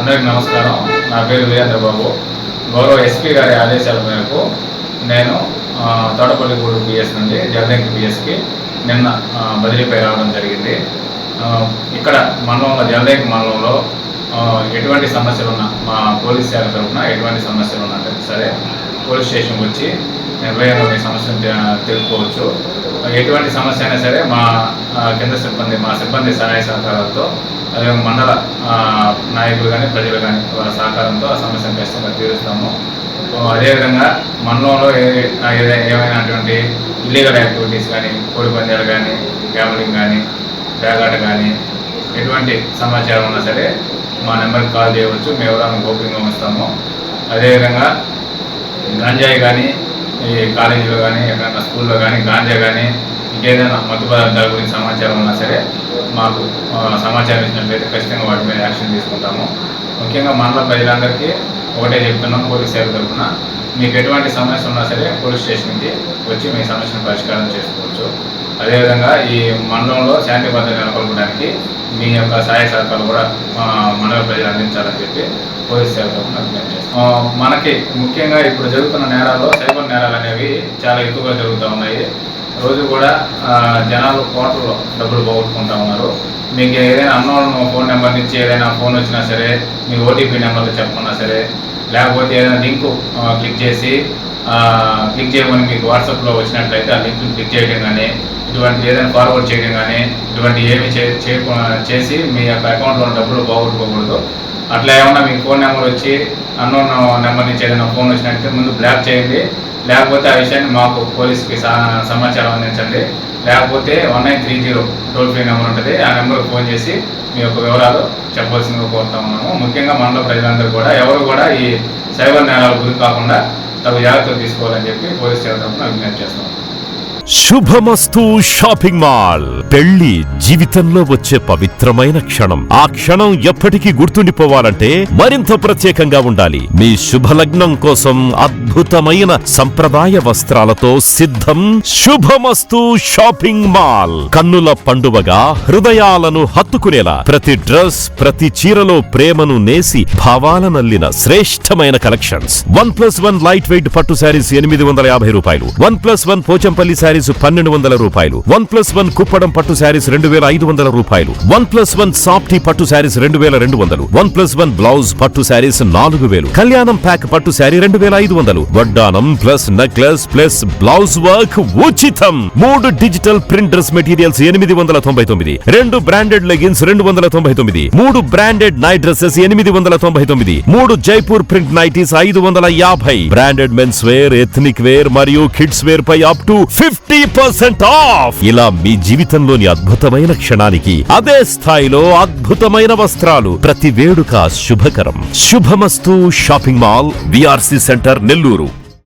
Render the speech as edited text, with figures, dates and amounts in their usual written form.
అందరికీ నమస్కారం. నా పేరు వీరేంద్ర బాబు. గౌరవ ఎస్పీ గారి ఆదేశాల మేరకు నేను తోటపల్లిగూడు పిఎస్ నుండి జగదంకి పిఎస్కి నిన్న బదిలీపై రావడం జరిగింది. ఇక్కడ మండలంలో జగదంకి మండలంలో ఎటువంటి సమస్యలు ఉన్నా మా పోలీస్ శాఖ తరఫున ఎటువంటి సమస్యలు ఉన్నా సరే పోలీస్ స్టేషన్కి వచ్చి నిర్భయంగా మీ సమస్యను తెలుపుకోవచ్చు. ఎటువంటి సమస్య అయినా సరే మా కింద సిబ్బంది మా సిబ్బంది సహాయ సహకారాలతో అదే మండల నాయకులు కానీ ప్రజలు కానీ వాళ్ళ సహకారంతో ఆ సమస్యను ఖచ్చితంగా తీరుస్తాము. అదేవిధంగా మండలంలో ఏమైనా అటువంటి ఇల్లీగల్ యాక్టివిటీస్ కానీ కోడి పందాలు కానీ గ్యామ్లింగ్ కానీ బ్యాగాట కానీ ఎటువంటి సమాచారం ఉన్నా సరే మా నెంబర్కి కాల్ చేయవచ్చు. మేము ఎవరైనా గోప్యంగా ఉంచుతాము. అదేవిధంగా గాంజాయి కానీ ఈ కాలేజీలో కానీ ఎక్కడైనా స్కూల్లో కానీ గాంజా కానీ ఇంకేదైనా మత్తు పదార్థాల గురించి సమాచారం ఉన్నా సరే మాకు సమాచారం ఇచ్చినట్లయితే ఖచ్చితంగా వాటి మీద యాక్షన్ తీసుకుంటాము. ముఖ్యంగా మండల ప్రజలందరికీ ఒకటే చెప్తున్నాం, పోలీస్ శాఖ తరఫున మీకు ఎటువంటి సమస్య ఉన్నా సరే పోలీస్ స్టేషన్కి వచ్చి మీ సమస్యను పరిష్కారం చేసుకోవచ్చు. అదేవిధంగా ఈ మండలంలో శాంతి భద్రత నెలకొల్పడానికి మీ యొక్క సహాయ సహకారాలు కూడా మండల ప్రజలు అందించాలని చెప్పి పోలీస్ శాఖ తరఫున విజ్ఞప్తి చేస్తాం. మనకి ముఖ్యంగా ఇప్పుడు జరుగుతున్న నేరాల్లో సైబర్ నేరాలు అనేవి చాలా ఎక్కువగా జరుగుతూ ఉన్నాయి. రోజు కూడా జనాలు కోట్లలో డబ్బులు పోగొట్టుకుంటూ ఉన్నారు. మీకు ఏదైనా అన్నోన్ ఫోన్ నెంబర్ నుంచి ఏదైనా ఫోన్ వచ్చినా సరే మీ ఓటీపీ నెంబర్తో చెప్పకున్నా సరే లేకపోతే ఏదైనా లింకు క్లిక్ చేయమని మీకు వాట్సాప్లో వచ్చినట్లయితే ఆ లింక్ క్లిక్ చేయడం కానీ ఇటువంటి ఏదైనా ఫార్వర్డ్ చేయడం కానీ ఇటువంటి ఏమి చేసి మీ యొక్క అకౌంట్లో డబ్బులు పోగొట్టుకోకూడదు. అట్లా ఏమన్నా మీకు ఫోన్ నెంబర్ వచ్చి అన్నోన్ నెంబర్ నుంచి ఏదైనా ఫోన్ వచ్చినట్లయితే ముందు బ్లాక్ చేయండి. లేకపోతే ఆ విషయాన్ని మాకు పోలీస్కి సమాచారం అందించండి. లేకపోతే 1930 టోల్ ఫ్రీ నెంబర్ ఉంటుంది. ఆ నెంబర్కి ఫోన్ చేసి మీ యొక్క వివరాలు చెప్పవలసిందిగా కోరుతా ఉన్నాము. ముఖ్యంగా మండల ప్రజలందరూ కూడా ఎవరు కూడా ఈ సైబర్ నేరాలకు గురి కాకుండా తగు జాగ్రత్తలు తీసుకోవాలని చెప్పి పోలీస్ శాఖ తరఫున విజ్ఞప్తి చేస్తాం. శుభమస్తు షాపింగ్ మాల్. పెళ్లి జీవితంలో వచ్చే పవిత్రమైన క్షణం. ఆ క్షణం ఎప్పటికీ గుర్తుండిపోవాలంటే మరింత ప్రత్యేకంగా ఉండాలి. మీ శుభలగ్నం కోసం అద్భుతమైన సంప్రదాయ వస్త్రాలతో సిద్ధం శుభమస్తు షాపింగ్ మాల్. కన్నుల పండువగా హృదయాలను హత్తుకునేలా ప్రతి డ్రెస్ ప్రతి చీరలో ప్రేమను నేసి భావాలనల్లిన శ్రేష్టమైన కలెక్షన్స్. 1+1 లైట్ వెయిట్ పట్టు శారీస్ 850 రూపాయలు. 1+1 పోచంపల్లి శారీస్ 1200 రూపాయలు. 1+1 కుప్పడం పట్టు శారీస్ 2500 రూపాయలు. 1+1 సాఫ్టీ పట్టు శారీస్ 2200. 1+1 బ్లౌజ్ పట్టు శారీస్ 4000. కళ్యాణం ప్యాక్ పట్టు శారీ 2500. వడ్డానం plus necklace plus blouse work ఉచితం. 3 digital print dress materials 899. 2 branded leggings 299. 3 branded night dresses 899. 3 Jaipur print nighties 550. Branded men's wear, ethnic wear మరియు కిడ్స్ వేర్ పై అప్ టు 50% ఆఫ్. ఇలా మీ జీవితంలోని అద్భుతమైన క్షణానికి అదే స్థాయిలో అద్భుతమైన వస్త్రాలు. ప్రతి వేడుక శుభకరం. శుభమస్తు shopping mall, VRC centre, Nellore.